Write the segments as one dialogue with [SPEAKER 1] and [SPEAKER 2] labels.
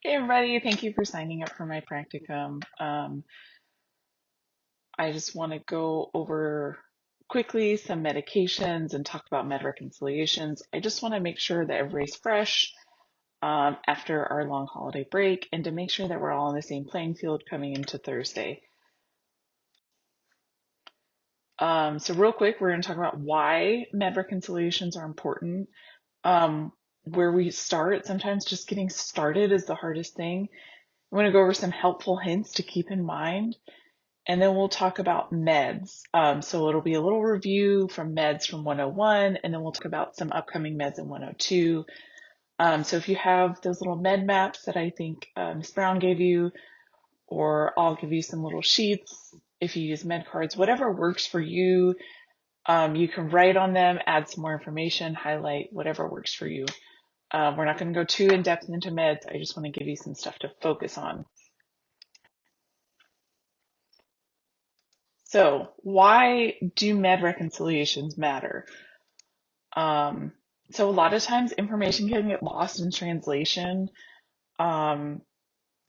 [SPEAKER 1] Hey everybody, thank you for signing up for my practicum. I just want to go over quickly some medications and talk about med reconciliations. I just want to make sure that everybody's fresh after our long holiday break and to make sure that we're all on the same playing field coming into Thursday. So real quick, we're going to talk about why med reconciliations are important. Where we start, sometimes just getting started is the hardest thing. I want to go over some helpful hints to keep in mind. And then we'll talk about meds. So it'll be a little review from meds from 101, and then we'll talk about some upcoming meds in 102. So if you have those little med maps that I think Ms. Brown gave you, or I'll give you some little sheets, if you use med cards, whatever works for you, you can write on them, add some more information, highlight whatever works for you. We're not going to go too in depth into meds. I just want to give you some stuff to focus on. So why do med reconciliations matter? So a lot of times information can get lost in translation. Um,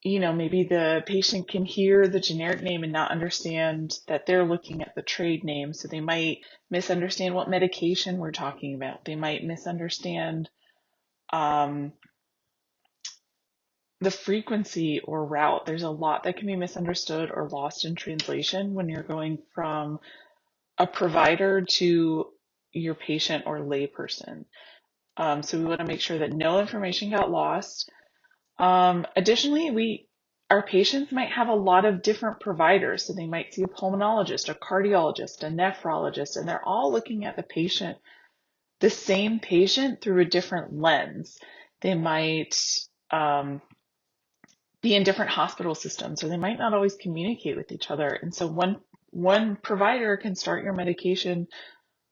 [SPEAKER 1] maybe the patient can hear the generic name and not understand that they're looking at the trade name. So they might misunderstand what medication we're talking about. They might misunderstand um, the frequency or route. There's a lot that can be misunderstood or lost in translation when you're going from a provider to your patient or layperson. So we want to make sure that no information got lost. Additionally, our patients might have a lot of different providers. So they might see a pulmonologist, a cardiologist, a nephrologist, and they're all looking at the same patient through a different lens. They might be in different hospital systems, or they might not always communicate with each other. And so one provider can start your medication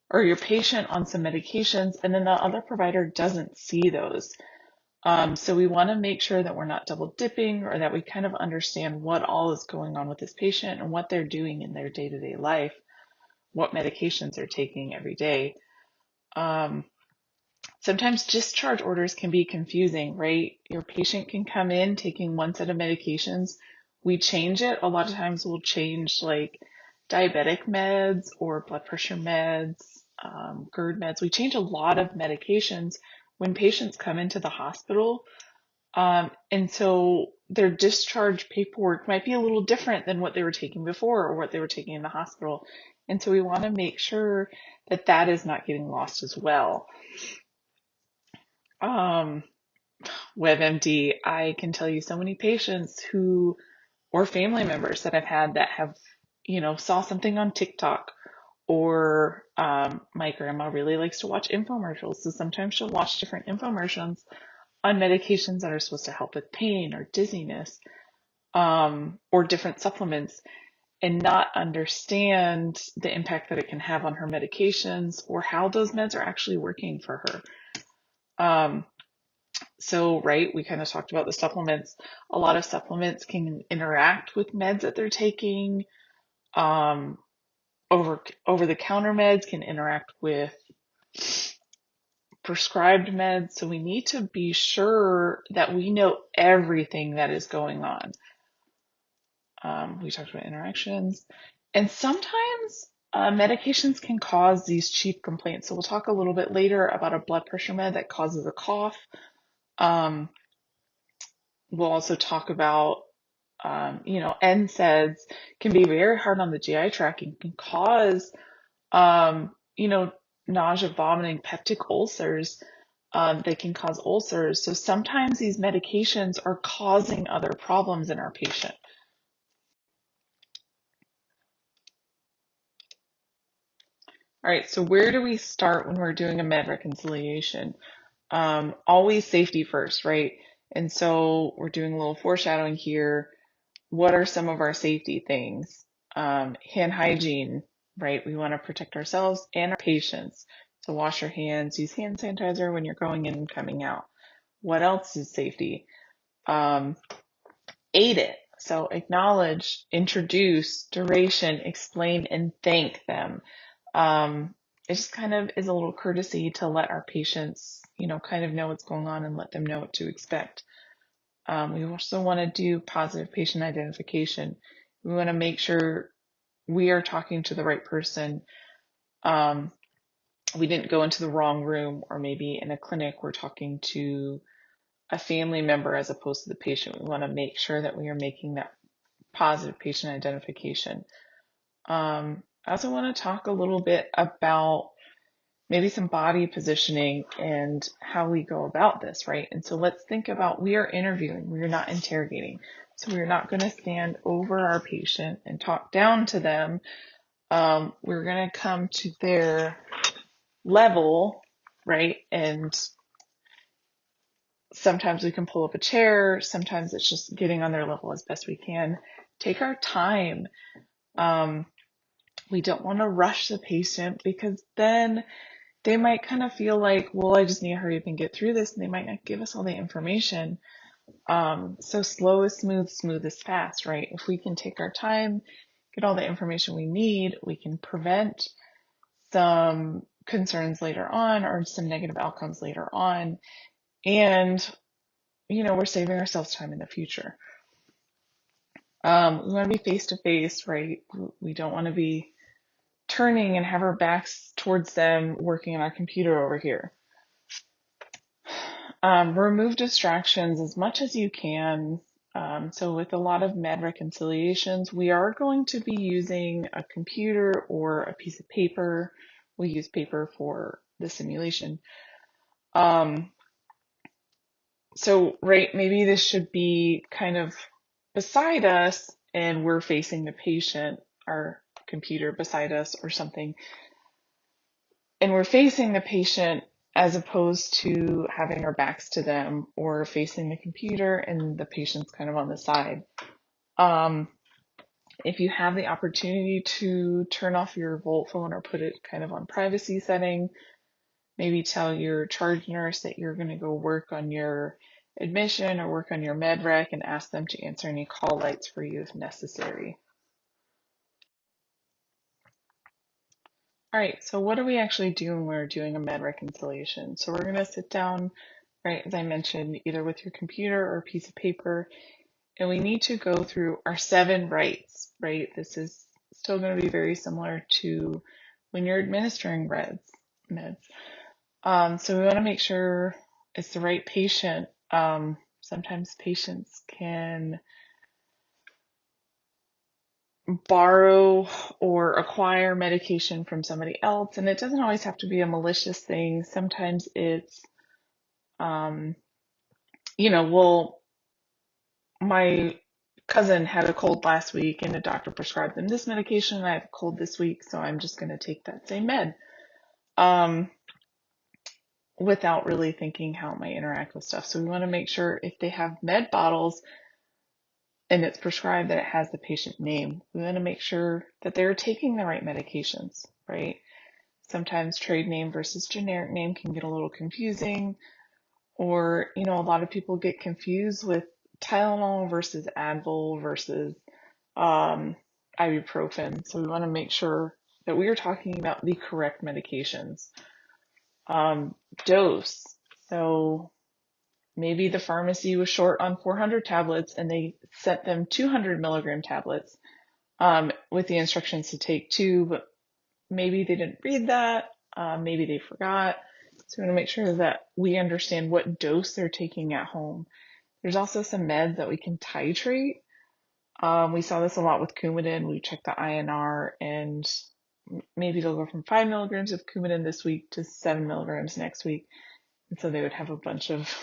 [SPEAKER 1] or your patient on some medications, and then the other provider doesn't see those. So we want to make sure that we're not double dipping, or that we kind of understand what all is going on with this patient and what they're doing in their day-to-day life, what medications they're taking every day. Sometimes discharge orders can be confusing, right? Your patient can come in taking one set of medications. We change it. A lot of times we'll change like diabetic meds or blood pressure meds, GERD meds. We change a lot of medications when patients come into the hospital. And so their discharge paperwork might be a little different than what they were taking before or what they were taking in the hospital. And so we want to make sure that that is not getting lost as well. WebMD, I can tell you so many patients or family members that I've had that have, saw something on TikTok, or my grandma really likes to watch infomercials. So sometimes she'll watch different infomercials on medications that are supposed to help with pain or dizziness, or different supplements, and not understand the impact that it can have on her medications or how those meds are actually working for her. So, right, we kind of talked about the supplements. A lot of supplements can interact with meds that they're taking. Over the counter meds can interact with prescribed meds. So we need to be sure that we know everything that is going on. We talked about interactions, and sometimes medications can cause these chief complaints. So we'll talk a little bit later about a blood pressure med that causes a cough. We'll also talk about, NSAIDs can be very hard on the GI tract and can cause, nausea, vomiting, peptic ulcers. They can cause ulcers. So sometimes these medications are causing other problems in our patient. All right, so where do we start when we're doing a med reconciliation? Always safety first, right? And so we're doing a little foreshadowing here. What are some of our safety things? Hand hygiene, right? We want to protect ourselves and our patients. So wash your hands, use hand sanitizer when you're going in and coming out. What else is safety? Aid it. So acknowledge, introduce, duration, explain, and thank them. It just kind of is a little courtesy to let our patients, kind of know what's going on and let them know what to expect. We also want to do positive patient identification. We want to make sure we are talking to the right person. We didn't go into the wrong room, or maybe in a clinic, we're talking to a family member as opposed to the patient. We want to make sure that we are making that positive patient identification. I also want to talk a little bit about maybe some body positioning and how we go about this, right? And so let's think about, we are interviewing, we are not interrogating. So we're not going to stand over our patient and talk down to them. We're going to come to their level, right? And sometimes we can pull up a chair. Sometimes it's just getting on their level as best we can. Take our time. We don't want to rush the patient, because then they might kind of feel like, well, I just need to hurry up and get through this, and they might not give us all the information. So slow is smooth, smooth is fast, right? If we can take our time, get all the information we need, we can prevent some concerns later on or some negative outcomes later on. And, we're saving ourselves time in the future. We want to be face to face, right? We don't want to be turning and have our backs towards them working on our computer over here. Remove distractions as much as you can. So with a lot of med reconciliations, we are going to be using a computer or a piece of paper. We use paper for the simulation. So, right, maybe this should be kind of beside us and we're facing the patient, our computer beside us or something. And we're facing the patient as opposed to having our backs to them or facing the computer and the patient's kind of on the side. If you have the opportunity to turn off your Volt phone or put it kind of on privacy setting, maybe tell your charge nurse that you're going to go work on your admission or work on your med rec and ask them to answer any call lights for you if necessary. All right, so what do we actually do when we're doing a med reconciliation? So we're going to sit down, right, as I mentioned, either with your computer or a piece of paper, and we need to go through our 7 rights, right? This is still going to be very similar to when you're administering meds. So we want to make sure it's the right patient. Sometimes patients can borrow or acquire medication from somebody else, and it doesn't always have to be a malicious thing. Sometimes it's, well, my cousin had a cold last week and a doctor prescribed them this medication, and I have a cold this week, so I'm just going to take that same med. Without really thinking how it might interact with stuff. So we want to make sure if they have med bottles and it's prescribed that it has the patient name. We want to make sure that they're taking the right medications, right? Sometimes trade name versus generic name can get a little confusing, or, a lot of people get confused with Tylenol versus Advil versus ibuprofen. So we want to make sure that we are talking about the correct medications. Dose. So maybe the pharmacy was short on 400 tablets and they sent them 200 milligram tablets with the instructions to take 2, but maybe they didn't read that. Maybe they forgot. So we want to make sure that we understand what dose they're taking at home. There's also some meds that we can titrate. We saw this a lot with Coumadin. We checked the INR, and maybe they'll go from 5 milligrams of Coumadin this week to 7 milligrams next week. And so they would have a bunch of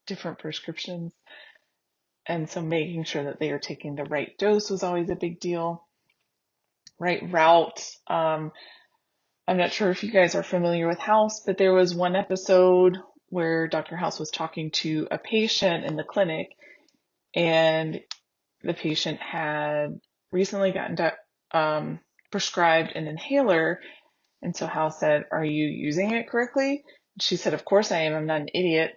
[SPEAKER 1] different prescriptions. And so making sure that they are taking the right dose was always a big deal. Right route. I'm not sure if you guys are familiar with House, but there was one episode where Dr. House was talking to a patient in the clinic, and the patient had recently gotten prescribed an inhaler. And so House said, "Are you using it correctly?" She said, "Of course I am. I'm not an idiot."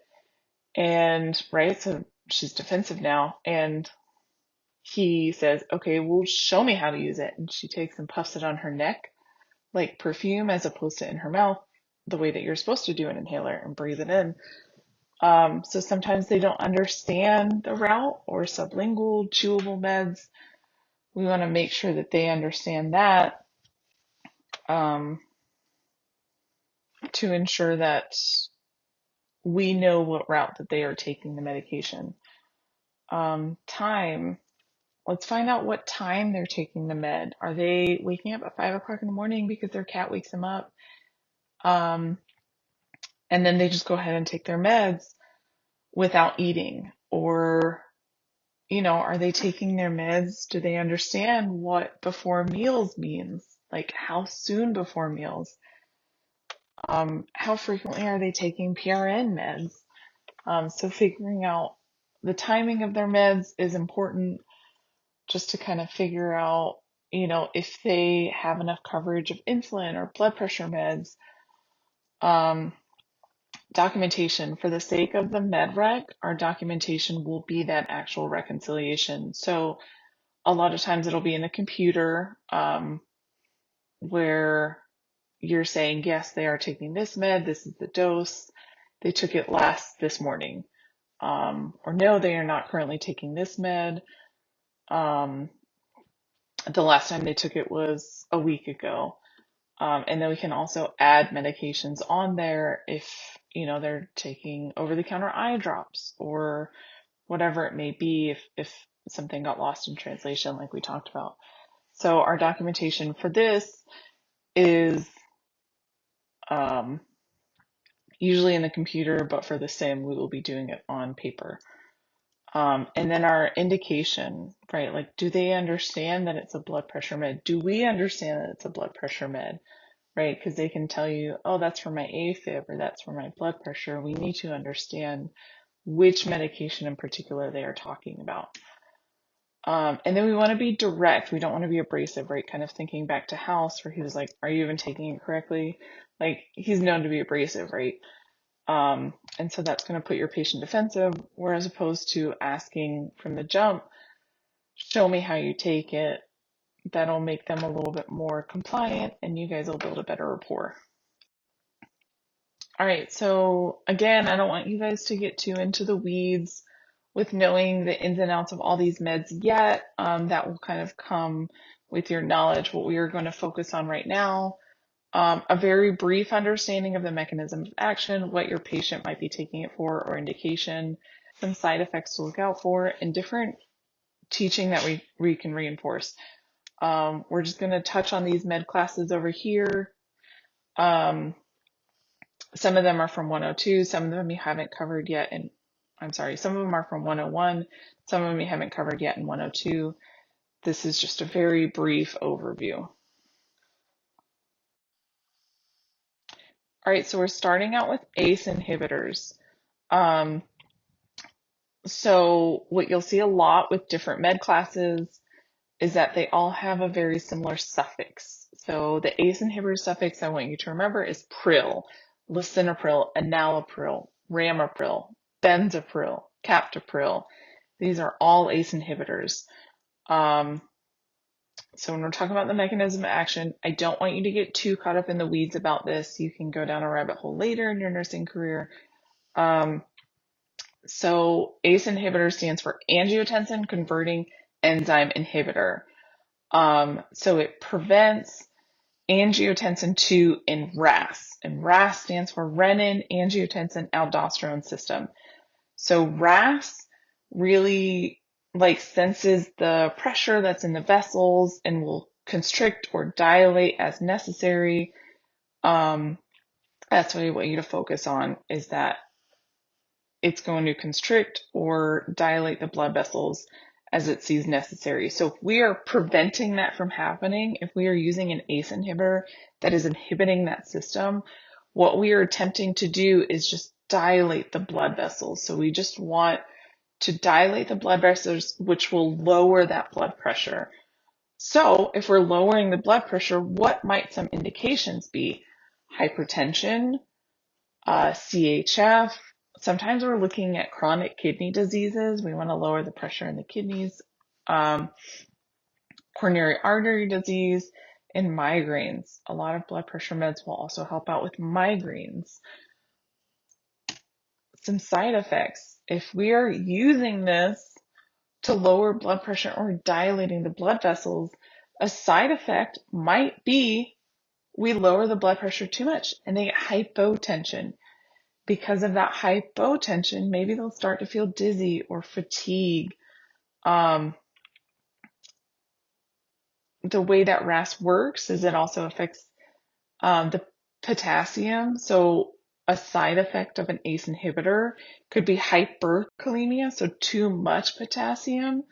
[SPEAKER 1] And right, so she's defensive now. And he says, "Okay, well, show me how to use it." And she takes and puffs it on her neck like perfume as opposed to in her mouth, the way that you're supposed to do an inhaler and breathe it in. So sometimes they don't understand the route or sublingual, chewable meds. We want to make sure that they understand that, um, to ensure that we know what route that they are taking the medication. Time. Let's find out what time they're taking the med. Are they waking up at 5 o'clock in the morning because their cat wakes them up? Um, and then they just go ahead and take their meds without eating? Or, are they taking their meds? Do they understand what before meals means? Like how soon before meals? How frequently are they taking PRN meds? So figuring out the timing of their meds is important, just to kind of figure out, if they have enough coverage of insulin or blood pressure meds. Um, Documentation. For the sake of the med rec, our documentation will be that actual reconciliation. So a lot of times it'll be in the computer, where you're saying, yes, they are taking this med, this is the dose, they took it last this morning. Or no, they are not currently taking this med. Um, the last time they took it was a week ago. And then we can also add medications on there if, they're taking over-the-counter eye drops or whatever it may be, if something got lost in translation, like we talked about. So our documentation for this is, usually in the computer, but for the sim, we will be doing it on paper. And then our indication, right? Like, do they understand that it's a blood pressure med? Do we understand that it's a blood pressure med, right? Because they can tell you, oh, that's for my AFib or that's for my blood pressure. We need to understand which medication in particular they are talking about. And then we want to be direct. We don't want to be abrasive, right? Kind of thinking back to House where he was like, are you even taking it correctly? Like, he's known to be abrasive, right? And so that's going to put your patient defensive, whereas opposed to asking from the jump, show me how you take it. That'll make them a little bit more compliant and you guys will build a better rapport. All right, so again, I don't want you guys to get too into the weeds with knowing the ins and outs of all these meds yet. That will kind of come with your knowledge. What we are going to focus on right now, a very brief understanding of the mechanism of action, what your patient might be taking it for or indication, some side effects to look out for, and different teaching that we can reinforce. We're just going to touch on these med classes over here. Some of them are from 102, some of them you haven't covered yet, and I'm sorry, some of them are from 101, some of them you haven't covered yet in 102. This is just a very brief overview. All right, so we're starting out with ACE inhibitors. So what you'll see a lot with different med classes is that they all have a very similar suffix. So the ACE inhibitor suffix I want you to remember is pril, lisinopril, enalapril, ramipril, benzapril, captopril. These are all ACE inhibitors. So when we're talking about the mechanism of action, I don't want you to get too caught up in the weeds about this. You can go down a rabbit hole later in your nursing career. So ACE inhibitor stands for angiotensin converting enzyme inhibitor. So it prevents angiotensin 2 in RAS, and RAS stands for renin angiotensin aldosterone system. So RAS really senses the pressure that's in the vessels and will constrict or dilate as necessary. That's what I want you to focus on, is that it's going to constrict or dilate the blood vessels as it sees necessary. So if we are preventing that from happening, if we are using an ACE inhibitor that is inhibiting that system, what we are attempting to do is just dilate the blood vessels. So we just want to dilate the blood vessels, which will lower that blood pressure. So if we're lowering the blood pressure, what might some indications be? Hypertension, CHF. Sometimes we're looking at chronic kidney diseases. We want to lower the pressure in the kidneys. Coronary artery disease and migraines. A lot of blood pressure meds will also help out with migraines. some side effects. If we are using this to lower blood pressure or dilating the blood vessels, a side effect might be we lower the blood pressure too much and they get hypotension. Because of that hypotension, maybe they'll start to feel dizzy or fatigue. Um, the way that RAS works is it also affects the potassium. So a side effect of an ACE inhibitor could be hyperkalemia, so too much potassium.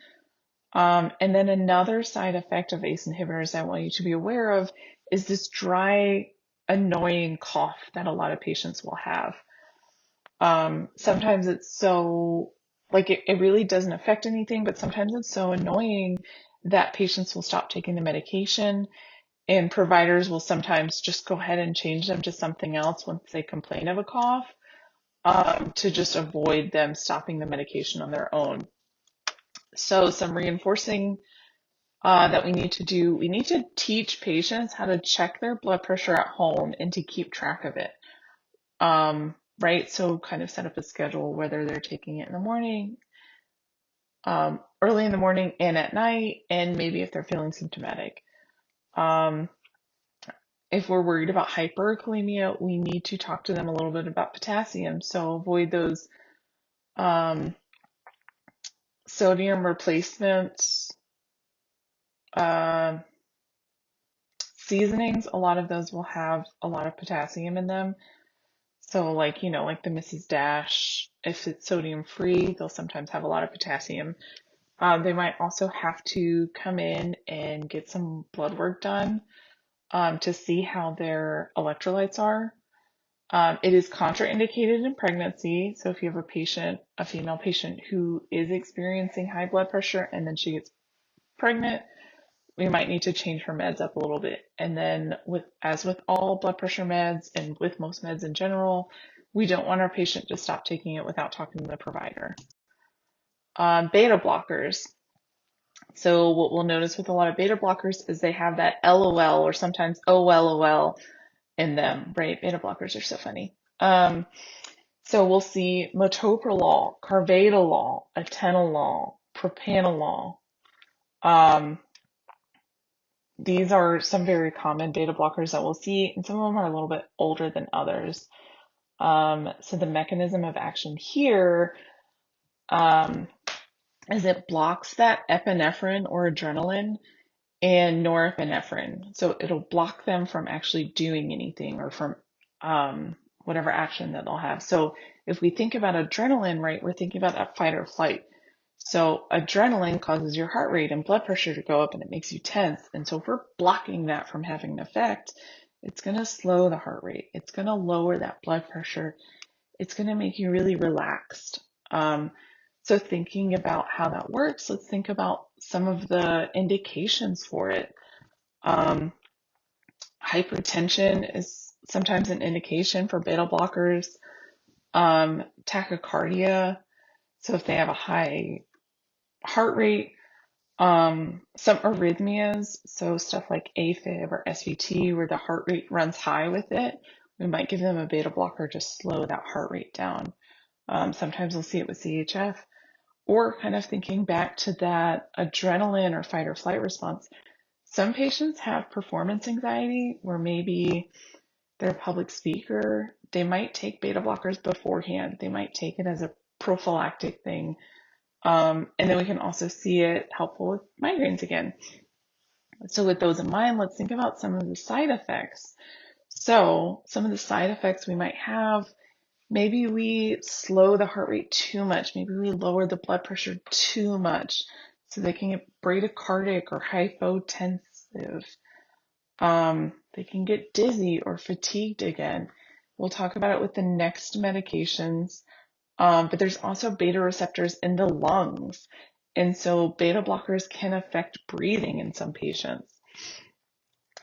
[SPEAKER 1] And then another side effect of ACE inhibitors I want you to be aware of is this dry, annoying cough that a lot of patients will have. Sometimes it's so, like, it really doesn't affect anything, but sometimes it's so annoying that patients will stop taking the medication, and providers will sometimes just go ahead and change them to something else once they complain of a cough, to just avoid them stopping the medication on their own. So some reinforcing that we need to do, we need to teach patients how to check their blood pressure at home and to keep track of it. Right? So kind of set up a schedule, whether they're taking it in the morning, early in the morning and at night, and maybe if they're feeling symptomatic. If we're worried about hyperkalemia, we need to talk to them a little bit about potassium. So avoid those um, sodium replacement uh, seasonings. A lot of those will have a lot of potassium in them. So like, like the Mrs. Dash, if it's sodium free, they'll sometimes have a lot of potassium. They might also have to come in and get some blood work done to see how their electrolytes are. It is contraindicated in pregnancy. So if you have a female patient who is experiencing high blood pressure and then she gets pregnant, we might need to change her meds up a little bit. And then as with all blood pressure meds and with most meds in general, we don't want our patient to stop taking it without talking to the provider. Beta blockers. So what we'll notice with a lot of beta blockers is they have that LOL or sometimes OLOL in them, right? Beta blockers are so funny. So we'll see metoprolol, carvedilol, atenolol, propranolol. These are some very common beta blockers that we'll see, and some of them are a little bit older than others. So the mechanism of action here is it blocks that epinephrine or adrenaline and norepinephrine. So it'll block them from actually doing anything or from whatever action that they'll have. So if we think about adrenaline, right, we're thinking about that fight or flight. So adrenaline causes your heart rate and blood pressure to go up and it makes you tense. And so if we're blocking that from having an effect, it's going to slow the heart rate. It's going to lower that blood pressure. It's going to make you really relaxed. So thinking about how that works, let's think about some of the indications for it. Hypertension is sometimes an indication for beta blockers. Tachycardia, so if they have a high heart rate, some arrhythmias, so stuff like AFib or SVT, where the heart rate runs high with it, we might give them a beta blocker to slow that heart rate down. Sometimes we'll see it with CHF, or kind of thinking back to that adrenaline or fight or flight response. Some patients have performance anxiety where maybe they're a public speaker. They might take beta blockers beforehand. They might take it as a prophylactic thing. And then we can also see it helpful with migraines again. So with those in mind, let's think about some of the side effects. So some of the side effects we might have, maybe we slow the heart rate too much. Maybe we lower the blood pressure too much so they can get bradycardic or hypotensive. They can get dizzy or fatigued again. We'll talk about it with the next medications. But there's also beta receptors in the lungs. And so beta blockers can affect breathing in some patients.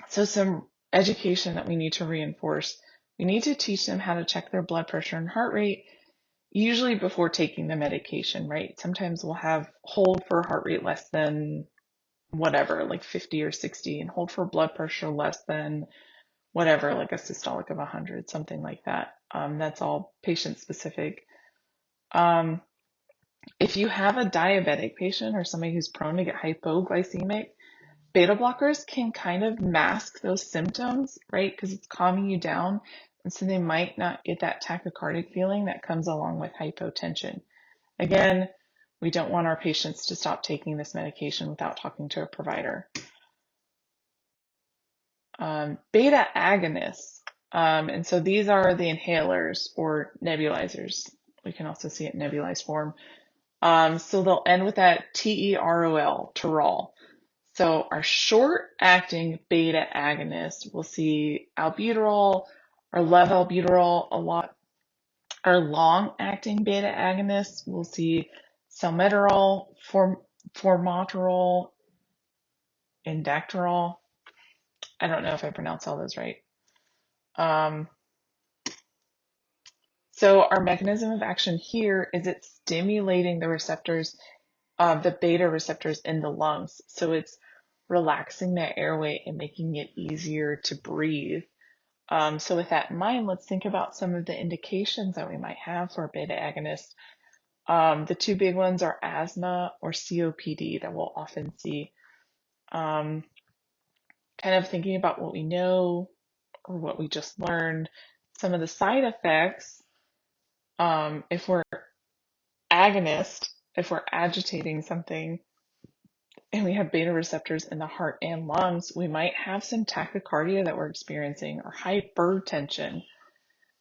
[SPEAKER 1] So some education that we need to reinforce. We need to teach them how to check their blood pressure and heart rate, usually before taking the medication, right? Sometimes we'll have hold for heart rate less than whatever, like 50 or 60, and hold for blood pressure less than whatever, like a systolic of 100, something like that. That's all patient specific. Um, if you have a diabetic patient or somebody who's prone to get hypoglycemic, beta blockers can kind of mask those symptoms, right? Because it's calming you down. And so they might not get that tachycardic feeling that comes along with hypotension. Again, we don't want our patients to stop taking this medication without talking to a provider. Beta agonists. And so these are the inhalers or nebulizers. We can also see it in nebulized form. So they'll end with that TEROL, Terol. So our short-acting beta agonists, we'll see albuterol or levalbuterol a lot. Our long-acting beta agonists, we'll see salmeterol, formoterol, and dacterol. I don't know if I pronounced all those right. So our mechanism of action here is it's stimulating the receptors, the beta receptors in the lungs. So it's relaxing the airway and making it easier to breathe. So with that in mind, let's think about some of the indications that we might have for a beta agonist. The two big ones are asthma or COPD that we'll often see. Kind of thinking about what we know or what we just learned, some of the side effects, if we're if we're agitating something and we have beta receptors in the heart and lungs, we might have some tachycardia that we're experiencing or hypertension.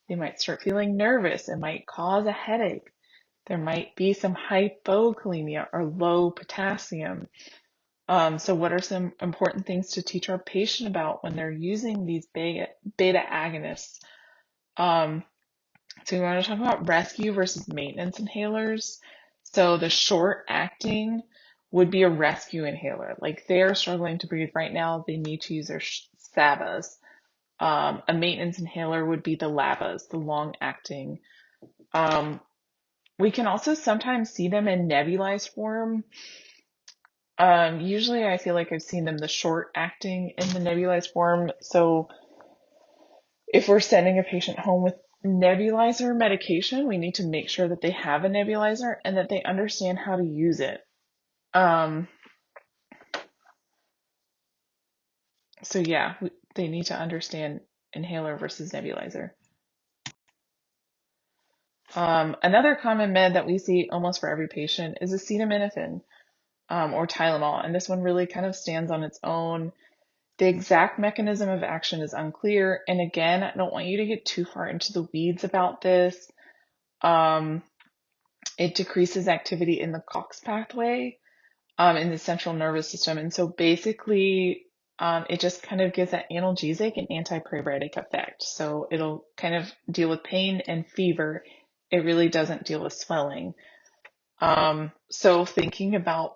[SPEAKER 1] They might start feeling nervous. It might cause a headache. There might be some hypokalemia or low potassium. So what are some important things to teach our patient about when they're using these beta agonists? So we want to talk about rescue versus maintenance inhalers. So the short acting would be a rescue inhaler. Like they're struggling to breathe right now, they need to use their SABAs. A maintenance inhaler would be the LABAs, the long acting. We can also sometimes see them in nebulized form. Usually I feel like I've seen them the short acting in the nebulized form. So if we're sending a patient home with nebulizer medication, we need to make sure that they have a nebulizer and that they understand how to use it. So yeah, they need to understand inhaler versus nebulizer. Another common med that we see almost for every patient is acetaminophen or Tylenol, and this one really kind of stands on its own. The exact mechanism of action is unclear, and again, I don't want you to get too far into the weeds about this. It decreases activity in the COX pathway in the central nervous system, and so basically it just kind of gives that analgesic and antipyretic effect. So it'll kind of deal with pain and fever. It really doesn't deal with swelling. So thinking about,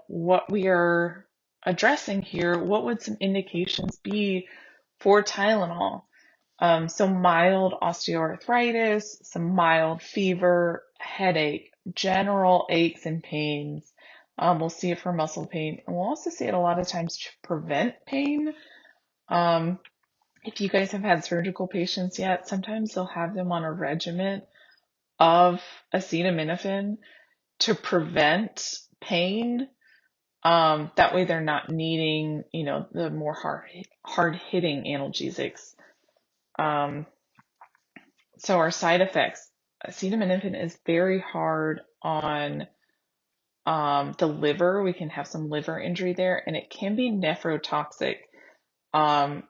[SPEAKER 1] what we are addressing here, what would some indications be for Tylenol? So mild osteoarthritis, some mild fever, headache, general aches and pains. We'll see it for muscle pain, and we'll also see it a lot of times to prevent pain. If you guys have had surgical patients yet, sometimes they'll have them on a regimen of acetaminophen to prevent pain. That way they're not needing, the more hard hitting analgesics. So our side effects, acetaminophen is very hard on the liver. We can have some liver injury there, and it can be nephrotoxic. And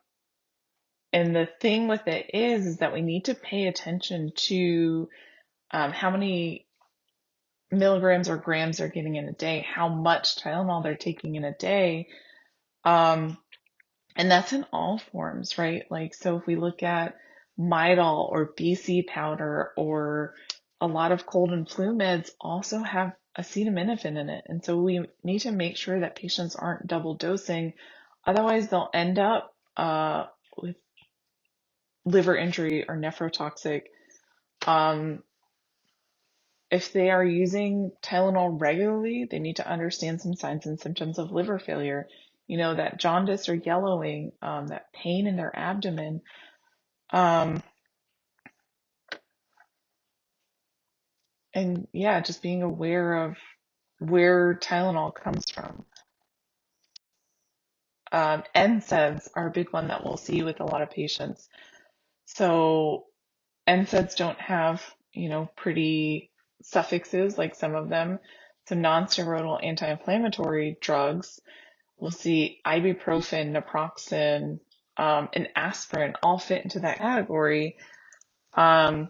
[SPEAKER 1] the thing with it is that we need to pay attention to how many milligrams or grams they're getting in a day, how much Tylenol they're taking in a day. And that's in all forms, right? Like, so if we look at Midol or BC powder or a lot of cold and flu meds also have acetaminophen in it. And so we need to make sure that patients aren't double dosing. Otherwise, they'll end up with liver injury or nephrotoxic. If they are using Tylenol regularly, they need to understand some signs and symptoms of liver failure. That jaundice or yellowing, that pain in their abdomen. And yeah, just being aware of where Tylenol comes from. NSAIDs are a big one that we'll see with a lot of patients. So NSAIDs don't have, pretty suffixes like some of them. So non-steroidal anti-inflammatory drugs, we'll see ibuprofen, naproxen, and aspirin all fit into that category. Um,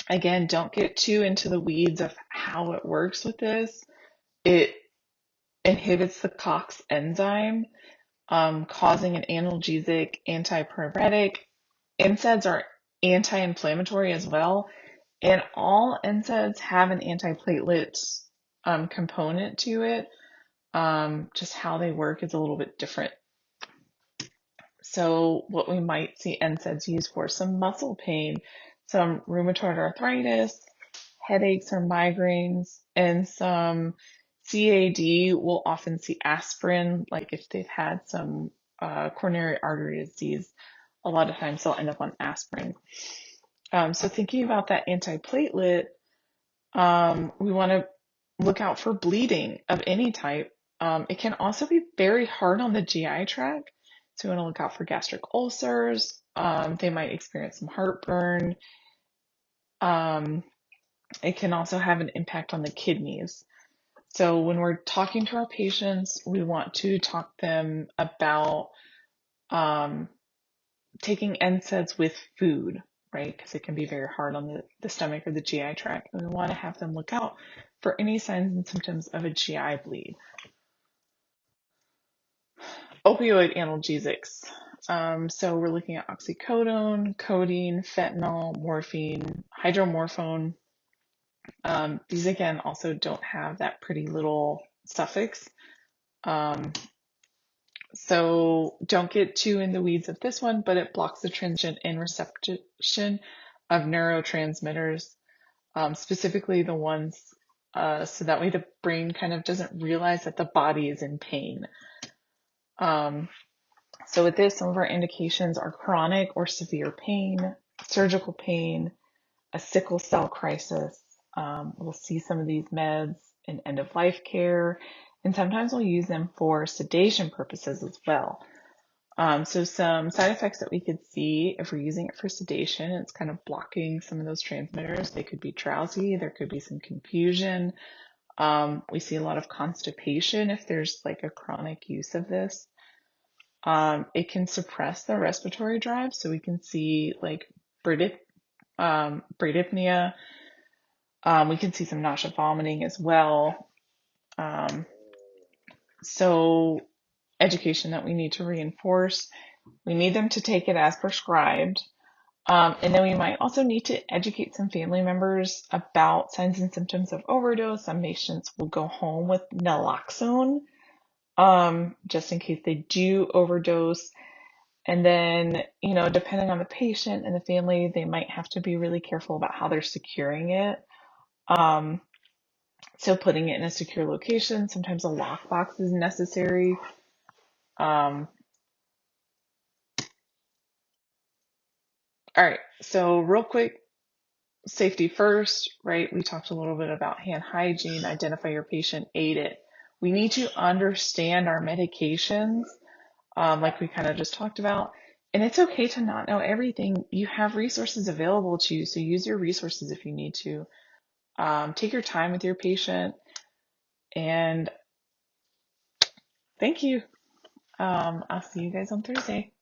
[SPEAKER 1] Again, don't get too into the weeds of how it works with this. It inhibits the COX enzyme, causing an analgesic, antipyretic. NSAIDs are anti-inflammatory as well, and all NSAIDs have an antiplatelet component to it. Just how they work is a little bit different. So what we might see NSAIDs used for some muscle pain, some rheumatoid arthritis, headaches or migraines, and some CAD. We'll often see aspirin, like if they've had some coronary artery disease, a lot of times they'll end up on aspirin. So thinking about that antiplatelet, we want to look out for bleeding of any type. It can also be very hard on the GI tract. So we want to look out for gastric ulcers. They might experience some heartburn. Um, it can also have an impact on the kidneys. So when we're talking to our patients, we want to talk them about taking NSAIDs with food, right? Because it can be very hard on the stomach or the GI tract. And we want to have them look out for any signs and symptoms of a GI bleed. Opioid analgesics. So we're looking at oxycodone, codeine, fentanyl, morphine, hydromorphone. These again also don't have that pretty little suffix. So don't get too in the weeds of this one, but it blocks the transient and reception of neurotransmitters, specifically the ones, so that way the brain kind of doesn't realize that the body is in pain. So with this, some of our indications are chronic or severe pain, surgical pain, a sickle cell crisis. We'll see some of these meds in end of life care, and sometimes we'll use them for sedation purposes as well. So some side effects that we could see if we're using it for sedation, it's kind of blocking some of those transmitters. They could be drowsy, there could be some confusion. We see a lot of constipation if there's like a chronic use of this. It can suppress the respiratory drive, so we can see like bradypnea. We can see some nausea, vomiting as well. So education that we need to reinforce. We need them to take it as prescribed. And then we might also need to educate some family members about signs and symptoms of overdose. Some patients will go home with naloxone, just in case they do overdose. And then, depending on the patient and the family, they might have to be really careful about how they're securing it. So putting it in a secure location, sometimes a lockbox is necessary. All right, so real quick, safety first, right? We talked a little bit about hand hygiene, identify your patient, aid it. We need to understand our medications, like we kind of just talked about. And it's okay to not know everything. You have resources available to you, so use your resources if you need to. Take your time with your patient, and thank you. I'll see you guys on Thursday.